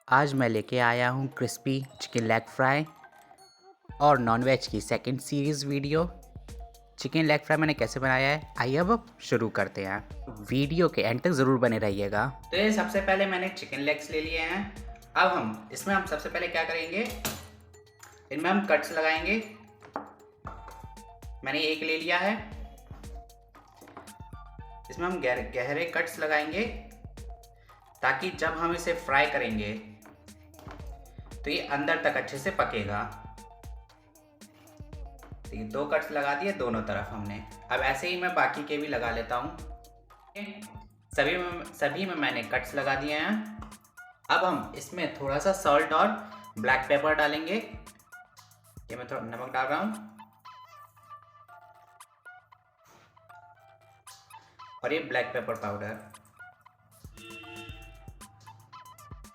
आज मैं लेके आया हूँ क्रिस्पी चिकन लेग फ्राई और नॉनवेज की second series video. Chicken leg fry मैंने कैसे बनाया है, आइए अब शुरू करते हैं। वीडियो के एंड तक ज़रूर बने रहिएगा। तो ये सबसे पहले मैंने चिकन लेग्स ले लिए हैं। अब हम सबसे पहले क्या करेंगे, इनमें हम कट्स लगाएंगे। मैंने एक ले लिया है, इसमें हम गहरे कट्स लगाएंगे ताकि जब हम इसे फ्राई करेंगे तो ये अंदर तक अच्छे से पकेगा। ठीक है, 2 कट्स लगा दिए दोनों तरफ हमने। अब ऐसे ही मैं बाकी के भी लगा लेता हूँ। सभी में मैंने कट्स लगा दिए हैं। अब हम इसमें थोड़ा सा सॉल्ट और ब्लैक पेपर डालेंगे। ये मैं थोड़ा नमक डाल रहा हूँ और ये ब्लैक पेपर पाउडर।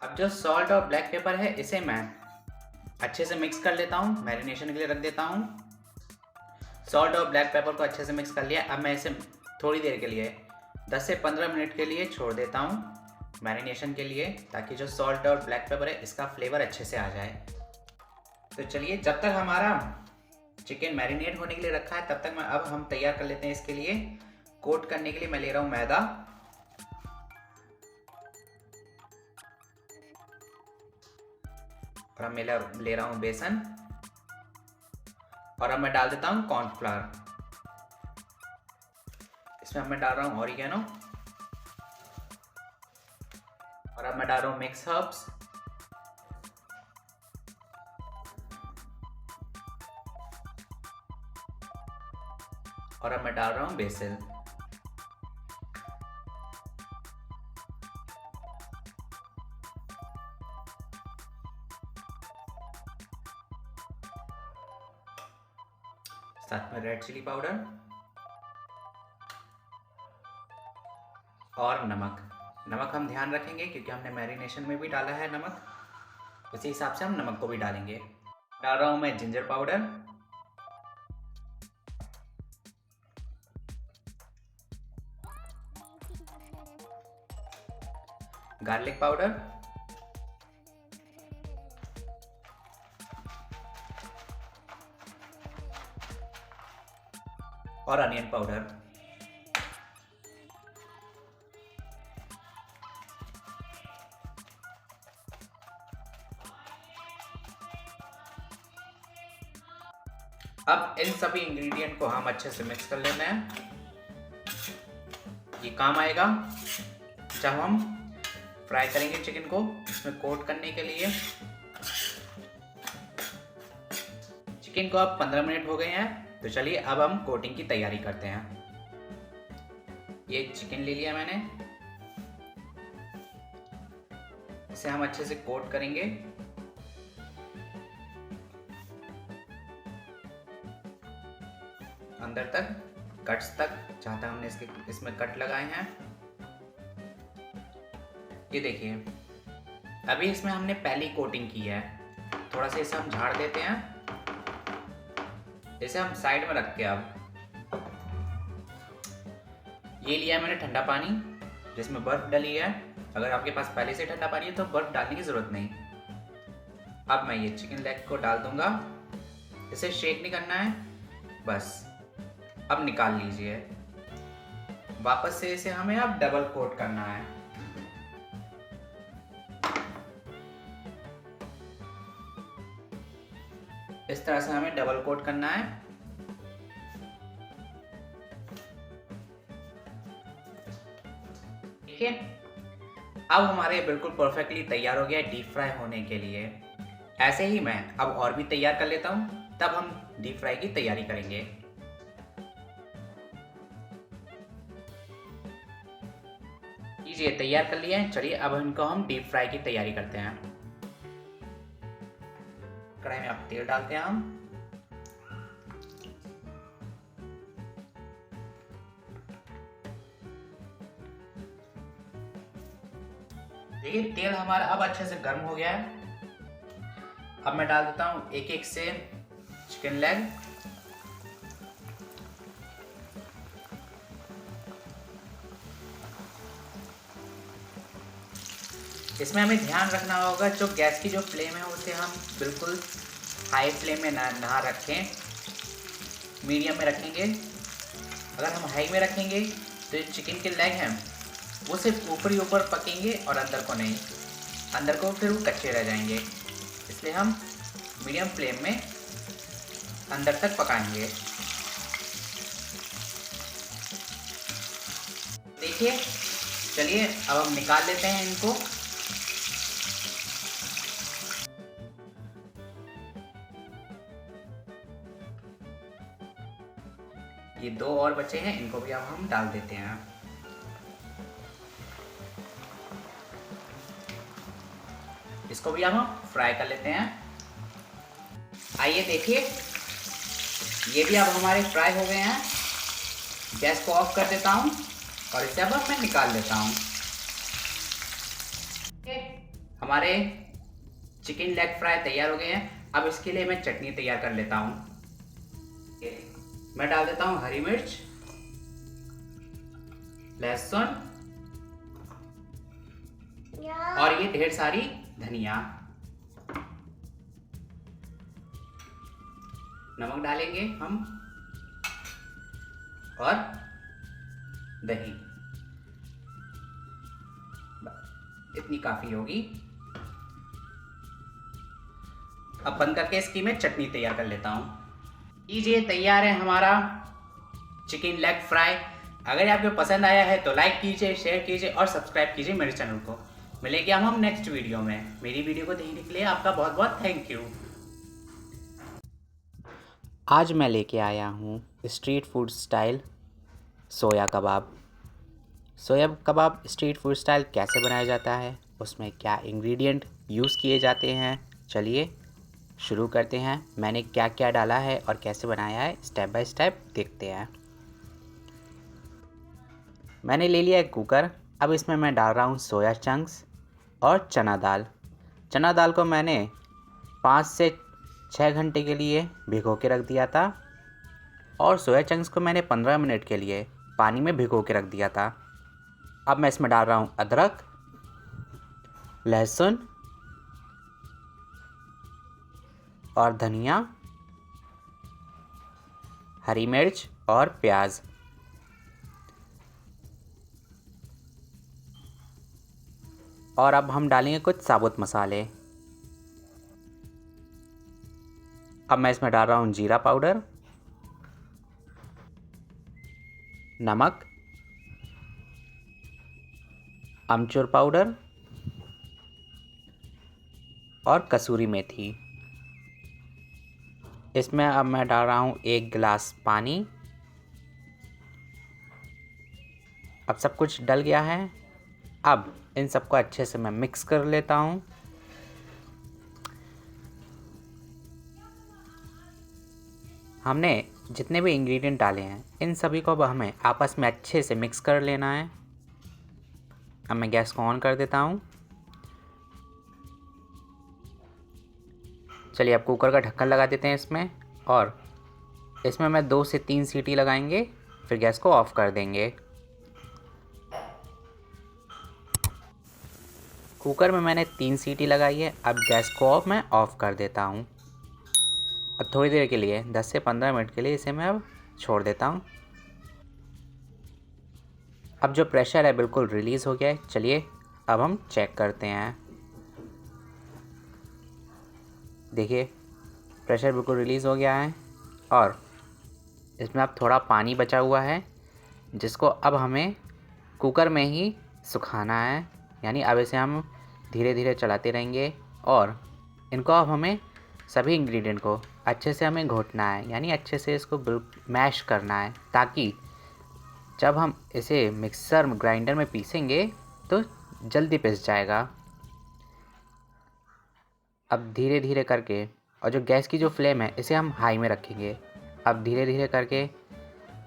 अब जो सॉल्ट और ब्लैक पेपर है इसे मैं अच्छे से मिक्स कर लेता हूँ, मैरिनेशन के लिए रख देता हूँ। सॉल्ट और ब्लैक पेपर को अच्छे से मिक्स कर लिया। अब मैं इसे थोड़ी देर के लिए 10 से 15 मिनट के लिए छोड़ देता हूँ मैरिनेशन के लिए, ताकि जो सॉल्ट और ब्लैक पेपर है इसका फ्लेवर अच्छे से आ जाए। तो चलिए, जब तक हमारा चिकन मैरिनेट होने के लिए रखा है तब तक अब हम तैयार कर लेते हैं। इसके लिए कोट करने के लिए मैं ले रहा हूँ मैदा और अब मैं ले रहा हूँ बेसन और अब मैं डाल देता हूँ कॉर्नफ्लावर। इसमें अब मैं डाल रहा हूँ ऑरिगेनो और अब मैं डाल रहा हूँ मिक्स हर्ब्स और अब मैं डाल रहा हूँ बेसिल। साथ में रेड चिली पाउडर और नमक हम ध्यान रखेंगे क्योंकि हमने मैरिनेशन में भी डाला है नमक, उसी हिसाब से हम नमक को भी डालेंगे। डाल रहा हूँ मैं जिंजर पाउडर, गार्लिक पाउडर और अनियन पाउडर। अब इन सभी इंग्रेडिएंट को हम अच्छे से मिक्स कर लेते हैं। ये काम आएगा जब हम फ्राई करेंगे चिकन को इसमें कोट करने के लिए। चिकन को अब 15 मिनट हो गए हैं, तो चलिए अब हम कोटिंग की तैयारी करते हैं। ये चिकन ले लिया मैंने, इसे हम अच्छे से कोट करेंगे। अंदर तक, कट्स तक, जहाँ तक हमने इसमें कट लगाए हैं। ये देखिए, अभी इसमें हमने पहली कोटिंग की है। थोड़ा सा इसे हम झाड़ देते हैं, इसे हम साइड में रख के अब ये लिया है मैंने ठंडा पानी जिसमें बर्फ डली है। अगर आपके पास पहले से ठंडा पानी है तो बर्फ डालने की जरूरत नहीं। अब मैं ये चिकन लेग को डाल दूंगा, इसे शेक नहीं करना है, बस अब निकाल लीजिए। वापस से इसे हमें अब डबल कोट करना है। इस तरह से हमें डबल कोट करना है। ठीक है, अब हमारे बिल्कुल परफेक्टली तैयार हो गया डीप फ्राई होने के लिए। ऐसे ही मैं अब और भी तैयार कर लेता हूं, तब हम डीप फ्राई की तैयारी करेंगे। लीजिए, तैयार कर लिए हैं। चलिए अब इनको हम डीप फ्राई की तैयारी करते हैं। कढ़ाई में अब तेल डालते हैं हम। देखिए, तेल हमारा अब अच्छे से गर्म हो गया है। अब मैं डाल देता हूँ एक एक से चिकन लेग। इसमें हमें ध्यान रखना होगा जो गैस की जो फ्लेम है उसे हम बिल्कुल हाई फ्लेम में ना रखें, मीडियम में रखेंगे। अगर हम हाई में रखेंगे तो ये चिकन के लेग हैं वो सिर्फ ऊपर ही ऊपर पकेंगे और अंदर को नहीं, अंदर को फिर वो कच्चे रह जाएंगे। इसलिए हम मीडियम फ्लेम में अंदर तक पकाएंगे। देखिए, चलिए अब हम निकाल लेते हैं इनको। ये 2 और बचे हैं, इनको भी अब हम डाल देते हैं। इसको भी अब हम फ्राई कर लेते हैं। आइए देखिए, ये भी अब हमारे फ्राई हो गए हैं। गैस को ऑफ कर देता हूँ और इसे अब मैं निकाल लेता हूँ। हमारे चिकन लेग फ्राई तैयार हो गए हैं। अब इसके लिए मैं चटनी तैयार कर लेता हूँ। मैं डाल देता हूँ हरी मिर्च, लहसुन और ये ढेर सारी धनिया। नमक डालेंगे हम और दही, इतनी काफी होगी। अब बंद करके इसकी मैं चटनी तैयार कर लेता हूँ। लीजिए, तैयार है हमारा चिकन लेग फ्राई। अगर आपको पसंद आया है तो लाइक कीजिए, शेयर कीजिए और सब्सक्राइब कीजिए मेरे चैनल को। मिलेंगे हम नेक्स्ट वीडियो में। मेरी वीडियो को देखने के लिए आपका बहुत बहुत थैंक यू। आज मैं लेके आया हूँ स्ट्रीट फूड स्टाइल सोया कबाब। सोया कबाब स्ट्रीट फूड स्टाइल कैसे बनाया जाता है, उसमें क्या इंग्रेडिएंट यूज़ किए जाते हैं, चलिए शुरू करते हैं। मैंने क्या क्या डाला है और कैसे बनाया है, स्टेप बाय स्टेप देखते हैं। मैंने ले लिया एक कुकर। अब इसमें मैं डाल रहा हूँ सोया चंक्स और चना दाल। चना दाल को मैंने 5 से 6 घंटे के लिए भिगो के रख दिया था और सोया चंक्स को मैंने 15 मिनट के लिए पानी में भिगो के रख दिया था। अब मैं इसमें डाल रहा हूँ अदरक, लहसुन और धनिया, हरी मिर्च और प्याज। और अब हम डालेंगे कुछ साबुत मसाले। अब मैं इसमें डाल रहा हूँ जीरा पाउडर, नमक, अमचूर पाउडर और कसूरी मेथी। इसमें अब मैं डाल रहा हूँ 1 गिलास पानी। अब सब कुछ डल गया है। अब इन सबको अच्छे से मैं मिक्स कर लेता हूँ। हमने जितने भी इंग्रेडिएंट डाले हैं इन सभी को अब हमें आपस में अच्छे से मिक्स कर लेना है। अब मैं गैस को ऑन कर देता हूँ। चलिए अब कुकर का ढक्कन लगा देते हैं इसमें, और इसमें मैं 2 से 3 सीटी लगाएंगे, फिर गैस को ऑफ कर देंगे। कुकर में मैंने 3 सीटी लगाई है। अब गैस को मैं ऑफ कर देता हूँ। अब थोड़ी देर के लिए 10 से 15 मिनट के लिए इसे मैं अब छोड़ देता हूँ। अब जो प्रेशर है बिल्कुल रिलीज़ हो गया है। चलिए अब हम चेक करते हैं। देखिए, प्रेशर बिल्कुल रिलीज़ हो गया है और इसमें अब थोड़ा पानी बचा हुआ है, जिसको अब हमें कुकर में ही सुखाना है। यानी अब इसे हम धीरे धीरे चलाते रहेंगे और इनको अब हमें सभी इंग्रेडिएंट को अच्छे से हमें घोटना है, यानी अच्छे से इसको मैश करना है, ताकि जब हम इसे मिक्सर ग्राइंडर में पीसेंगे तो जल्दी पिस जाएगा। अब धीरे धीरे करके, और जो गैस की जो फ्लेम है इसे हम हाई में रखेंगे। अब धीरे धीरे करके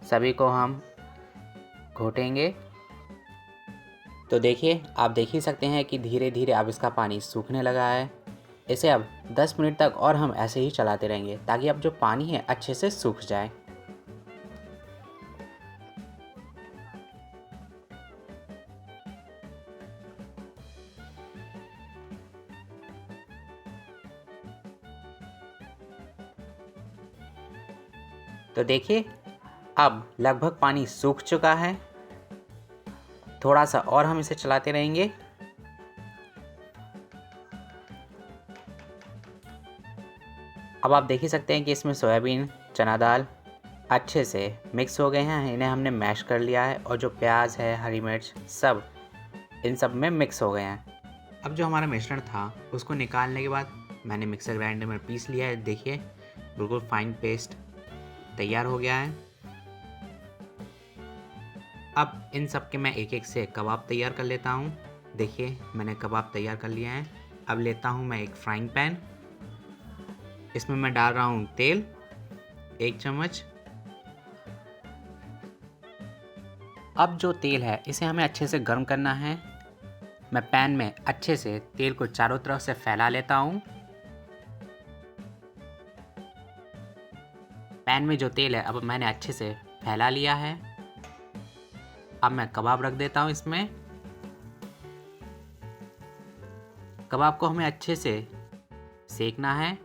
सभी को हम घोटेंगे। तो देखिए, आप देख ही सकते हैं कि धीरे धीरे अब इसका पानी सूखने लगा है। इसे अब 10 मिनट तक और हम ऐसे ही चलाते रहेंगे, ताकि अब जो पानी है अच्छे से सूख जाए। तो देखिए अब लगभग पानी सूख चुका है। थोड़ा सा और हम इसे चलाते रहेंगे। अब आप देख ही सकते हैं कि इसमें सोयाबीन, चना दाल अच्छे से मिक्स हो गए हैं। इन्हें हमने मैश कर लिया है और जो प्याज है, हरी मिर्च सब इन सब में मिक्स हो गए हैं। अब जो हमारा मिश्रण था उसको निकालने के बाद मैंने मिक्सर ग्राइंडर में पीस लिया है। देखिए बिल्कुल फाइन पेस्ट तैयार हो गया है। अब इन सब के मैं एक एक से कबाब तैयार कर लेता हूँ। देखिए मैंने कबाब तैयार कर लिया है। अब लेता हूँ मैं एक फ्राइंग पैन। इसमें मैं डाल रहा हूँ तेल 1 चम्मच। अब जो तेल है इसे हमें अच्छे से गर्म करना है। मैं पैन में अच्छे से तेल को चारों तरफ से फैला लेता हूँ। पैन में जो तेल है अब मैंने अच्छे से फैला लिया है। अब मैं कबाब रख देता हूँ इसमें। कबाब को हमें अच्छे से सेकना है।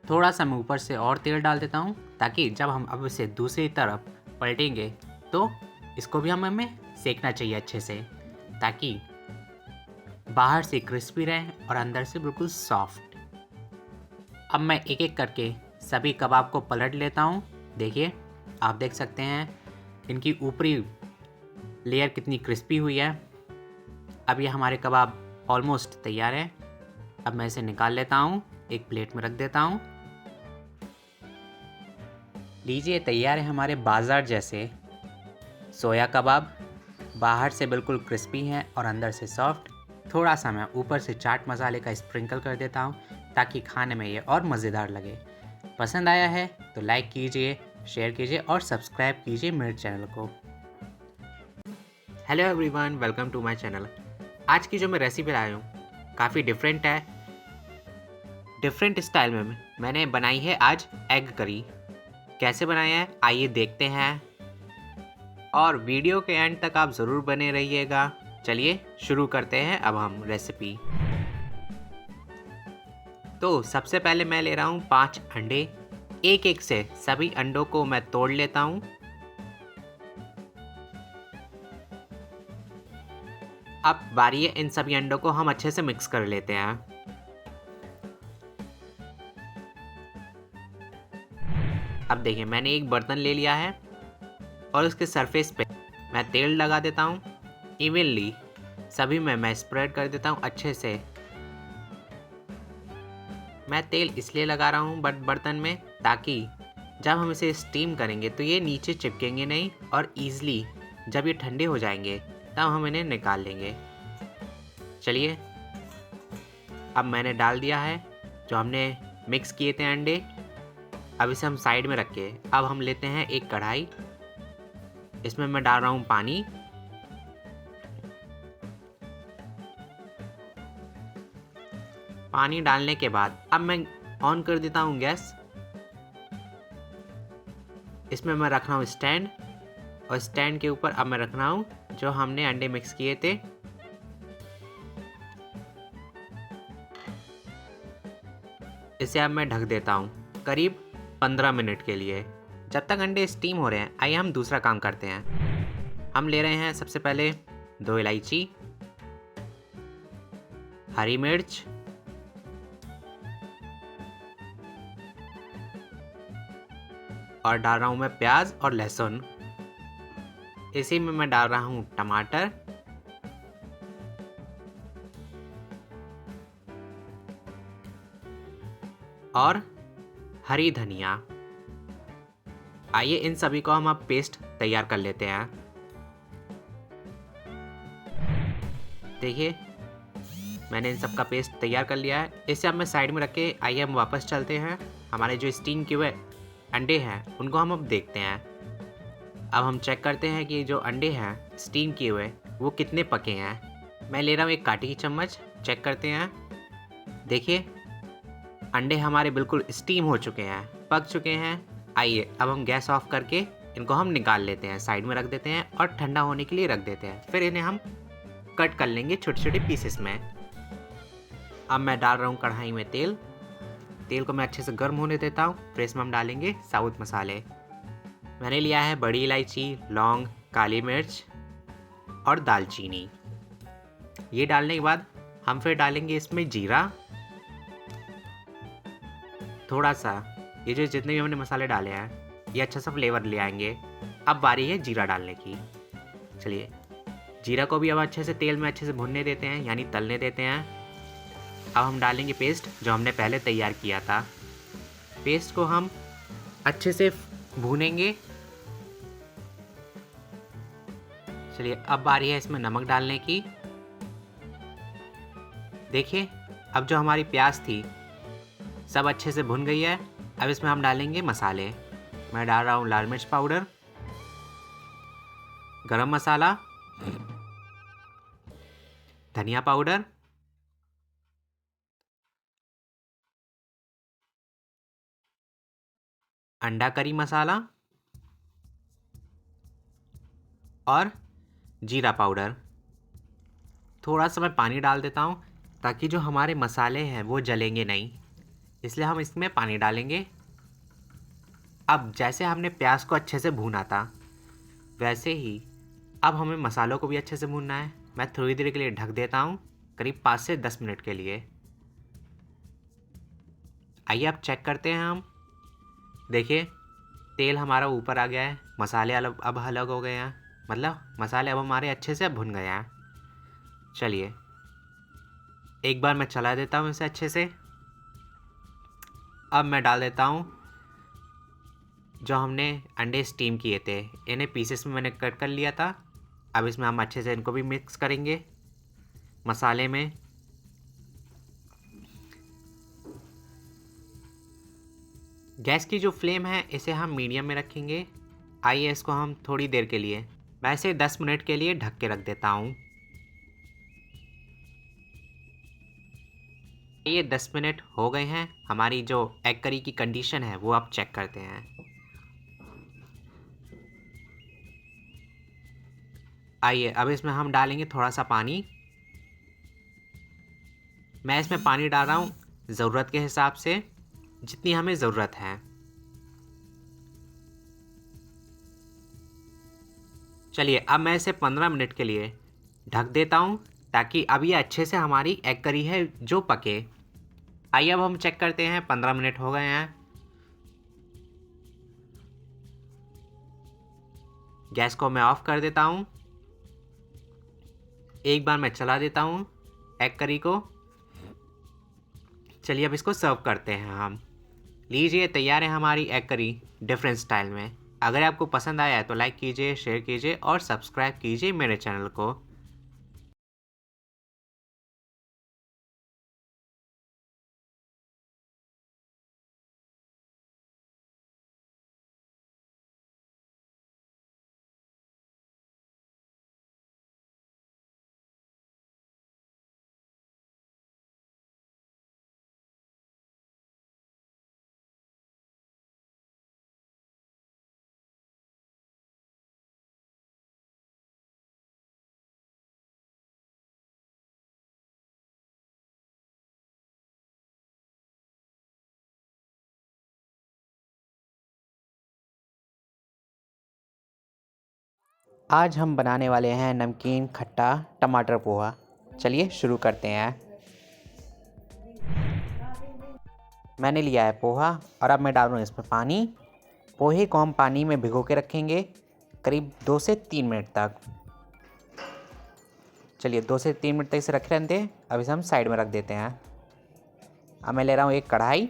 थोड़ा सा मैं ऊपर से और तेल डाल देता हूँ ताकि जब हम अब इसे दूसरी तरफ पलटेंगे तो इसको भी हमें सेकना चाहिए अच्छे से, ताकि बाहर से क्रिस्पी रहे और अंदर से बिल्कुल सॉफ्ट। अब मैं एक एक करके सभी कबाब को पलट लेता हूँ। देखिए आप देख सकते हैं इनकी ऊपरी लेयर कितनी क्रिस्पी हुई है। अब ये हमारे कबाब ऑलमोस्ट तैयार है। अब मैं इसे निकाल लेता हूँ, एक प्लेट में रख देता हूँ। लीजिए तैयार है हमारे बाजार जैसे सोया कबाब। बाहर से बिल्कुल क्रिस्पी हैं और अंदर से सॉफ्ट। थोड़ा सा मैं ऊपर से चाट मसाले का स्प्रिंकल कर देता हूँ ताकि खाने में ये और मज़ेदार लगे। पसंद आया है तो लाइक कीजिए, शेयर कीजिए और सब्सक्राइब कीजिए मेरे चैनल को। Hello everyone, welcome to my channel. आज की जो मैं रेसिपी लाया हूँ काफ़ी डिफरेंट है। डिफरेंट स्टाइल में मैंने बनाई है आज एग करी। कैसे बनाया है आइए देखते हैं और वीडियो के एंड तक आप ज़रूर बने रहिएगा। चलिए शुरू करते हैं अब हम रेसिपी। तो सबसे पहले मैं ले रहा हूँ 5 अंडे। एक एक से सभी अंडों को मैं तोड़ लेता हूँ। अब बारी है इन सभी अंडों को हम अच्छे से मिक्स कर लेते हैं। अब देखिए मैंने एक बर्तन ले लिया है और उसके सरफेस पे मैं तेल लगा देता हूँ। इवनली सभी में मैं स्प्रेड कर देता हूँ अच्छे से। मैं तेल इसलिए लगा रहा हूँ बर्तन में ताकि जब हम इसे स्टीम करेंगे तो ये नीचे चिपकेंगे नहीं और ईज़िली जब ये ठंडे हो जाएंगे तब हम इन्हें निकाल लेंगे। चलिए अब मैंने डाल दिया है जो हमने मिक्स किए थे अंडे। अब इसे हम साइड में रख के अब हम लेते हैं एक कढ़ाई। इसमें मैं डाल रहा हूँ पानी। पानी डालने के बाद अब मैं ऑन कर देता हूँ गैस। इसमें मैं रख रहा हूँ स्टैंड और स्टैंड के ऊपर अब मैं रख रहा हूँ जो हमने अंडे मिक्स किए थे। इसे अब मैं ढक देता हूँ करीब 15 मिनट के लिए। जब तक अंडे स्टीम हो रहे हैं आइए हम दूसरा काम करते हैं। हम ले रहे हैं सबसे पहले 2 इलायची, हरी मिर्च, और डाल रहा हूँ मैं प्याज और लहसुन। इसी में मैं डाल रहा हूँ टमाटर, और हरी धनिया। आइए इन सभी को हम अब पेस्ट तैयार कर लेते हैं। देखिए मैंने इन सब का पेस्ट तैयार कर लिया है। इसे अब मैं साइड में रख के आइए हम वापस चलते हैं। हमारे जो स्टीम किए हुए अंडे हैं उनको हम अब देखते हैं। अब हम चेक करते हैं कि जो अंडे हैं स्टीम किए हुए वो कितने पके हैं। मैं ले रहा हूँ एक कांटे की चम्मच, चेक करते हैं। देखिए अंडे हमारे बिल्कुल स्टीम हो चुके हैं, पक चुके हैं। आइए अब हम गैस ऑफ करके इनको हम निकाल लेते हैं, साइड में रख देते हैं और ठंडा होने के लिए रख देते हैं। फिर इन्हें हम कट कर लेंगे छोटे छोटे पीसेस में। अब मैं डाल रहा हूँ कढ़ाई में तेल। तेल को मैं अच्छे से गर्म होने देता हूँ। फिर इसमें हम डालेंगे साबुत मसाले। मैंने लिया है बड़ी इलायची, लौंग, काली मिर्च और दालचीनी। ये डालने के बाद हम फिर डालेंगे इसमें जीरा, थोड़ा सा। ये जो जितने भी हमने मसाले डाले हैं ये अच्छा सा फ्लेवर ले आएंगे। अब बारी है जीरा डालने की। चलिए जीरा को भी अब अच्छे से तेल में अच्छे से भुनने देते हैं, यानी तलने देते हैं। अब हम डालेंगे पेस्ट जो हमने पहले तैयार किया था। पेस्ट को हम अच्छे से भूनेंगे। चलिए अब बारी है इसमें नमक डालने की। देखिए अब जो हमारी प्याज थी सब अच्छे से भुन गई है। अब इसमें हम डालेंगे मसाले। मैं डाल रहा हूँ लाल मिर्च पाउडर, गरम मसाला, धनिया पाउडर, अंडा करी मसाला और जीरा पाउडर। थोड़ा सा मैं पानी डाल देता हूँ ताकि जो हमारे मसाले हैं वो जलेंगे नहीं, इसलिए हम इसमें पानी डालेंगे। अब जैसे हमने प्याज को अच्छे से भूना था वैसे ही अब हमें मसालों को भी अच्छे से भूनना है। मैं थोड़ी देर के लिए ढक देता हूँ, करीब 5 से 10 मिनट के लिए। आइए अब चेक करते हैं हम। देखिए तेल हमारा ऊपर आ गया है, मसाले अब अलग हो गए हैं, मतलब मसाले अब हमारे अच्छे से भुन गए हैं। चलिए एक बार मैं चला देता हूँ इसे अच्छे से। अब मैं डाल देता हूँ जो हमने अंडे स्टीम किए थे, इन्हें पीसेस में मैंने कट कर लिया था। अब इसमें हम अच्छे से इनको भी मिक्स करेंगे मसाले में। गैस की जो फ्लेम है इसे हम मीडियम में रखेंगे। आइए इसको हम थोड़ी देर के लिए, वैसे 10 मिनट के लिए ढक के रख देता हूँ। ये 10 मिनट हो गए हैं। हमारी जो एग करी की कंडीशन है वो आप चेक करते हैं। आइए अब इसमें हम डालेंगे थोड़ा सा पानी। मैं इसमें पानी डाल रहा हूँ ज़रूरत के हिसाब से, जितनी हमें ज़रूरत है। चलिए अब मैं इसे 15 मिनट के लिए ढक देता हूँ ताकि अब ये अच्छे से हमारी एग करी है जो पके। आइए अब हम चेक करते हैं। 15 मिनट हो गए हैं। गैस को मैं ऑफ कर देता हूँ। एक बार मैं चला देता हूँ एग करी को। चलिए अब इसको सर्व करते हैं हम। लीजिए तैयार है हमारी एग करी डिफरेंट स्टाइल में। अगर आपको पसंद आया है तो लाइक कीजिए, शेयर कीजिए और सब्सक्राइब कीजिए मेरे चैनल को। आज हम बनाने वाले हैं नमकीन खट्टा टमाटर पोहा। चलिए शुरू करते हैं। मैंने लिया है पोहा और अब मैं डाल रहा हूँ इसमें पानी। पोहे को हम पानी में भिगो के रखेंगे करीब 2 से 3 मिनट तक। चलिए 2 से 3 मिनट तक इसे रखे रहते हैं। अब इसे हम साइड में रख देते हैं। अब मैं ले रहा हूँ एक कढ़ाई।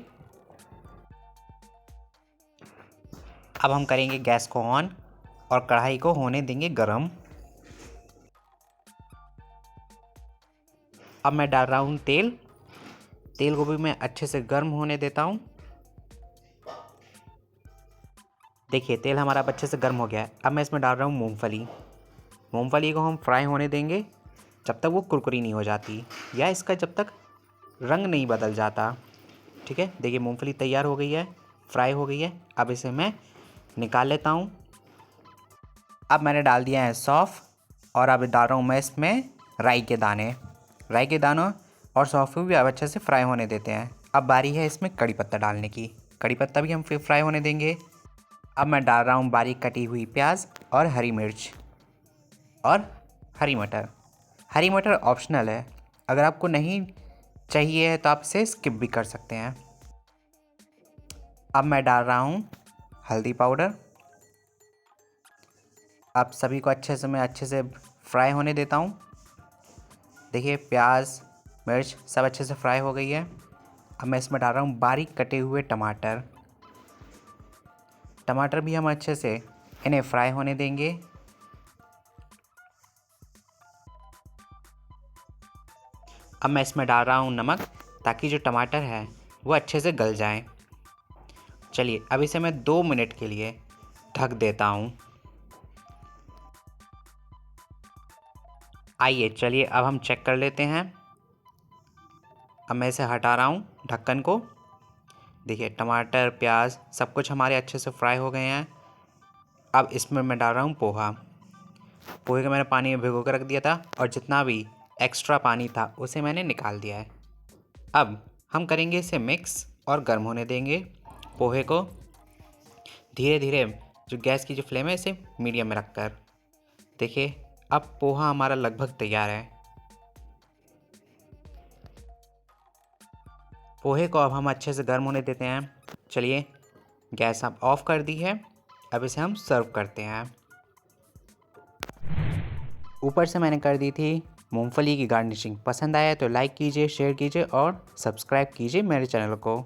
अब हम करेंगे गैस को ऑन और कढ़ाई को होने देंगे गरम। अब मैं डाल रहा हूँ तेल। तेल को भी मैं अच्छे से गर्म होने देता हूँ। देखिए तेल हमारा अब अच्छे से गर्म हो गया है। अब मैं इसमें डाल रहा हूँ मूंगफली। मूंगफली को हम फ्राई होने देंगे जब तक वो कुरकुरी नहीं हो जाती या इसका जब तक रंग नहीं बदल जाता। ठीक है, देखिए मूंगफली तैयार हो गई है, फ्राई हो गई है। अब इसे मैं निकाल लेता हूँ। अब मैंने डाल दिया है सौंफ और अब डाल रहा हूँ मैं इसमें राई के दाने। राई के दानों और सौंफ को भी अब अच्छे से फ्राई होने देते हैं। अब बारी है इसमें कड़ी पत्ता डालने की। कड़ी पत्ता भी हम फिर फ्राई होने देंगे। अब मैं डाल रहा हूँ बारीक कटी हुई प्याज और हरी मिर्च और हरी मटर। हरी मटर ऑप्शनल है, अगर आपको नहीं चाहिए है तो आप इसे स्किप भी कर सकते हैं। अब मैं डाल रहा हूँ हल्दी पाउडर। अब सभी को अच्छे से फ्राई होने देता हूँ। देखिए प्याज मिर्च सब अच्छे से फ्राई हो गई है। अब मैं इसमें डाल रहा हूँ बारीक कटे हुए टमाटर। टमाटर भी हम अच्छे से इन्हें फ्राई होने देंगे। अब मैं इसमें डाल रहा हूँ नमक, ताकि जो टमाटर है वो अच्छे से गल जाए। चलिए अब इसे मैं 2 मिनट के लिए ढक देता हूँ। आइए चलिए अब हम चेक कर लेते हैं। अब मैं इसे हटा रहा हूँ ढक्कन को। देखिए टमाटर प्याज सब कुछ हमारे अच्छे से फ्राई हो गए हैं। अब इसमें मैं डाल रहा हूँ पोहा। पोहे को मैंने पानी में भिगो कर रख दिया था और जितना भी एक्स्ट्रा पानी था उसे मैंने निकाल दिया है। अब हम करेंगे इसे मिक्स और गर्म होने देंगे। पोहे को धीरे धीरे जो गैस की जो फ्लेम है इसे मीडियम में रखकर। देखिए अब पोहा हमारा लगभग तैयार है। पोहे को अब हम अच्छे से गर्म होने देते हैं। चलिए गैस अब ऑफ कर दी है। अब इसे हम सर्व करते हैं। ऊपर से मैंने कर दी थी मूंगफली की गार्निशिंग। पसंद आया तो लाइक कीजिए, शेयर कीजिए और सब्सक्राइब कीजिए मेरे चैनल को।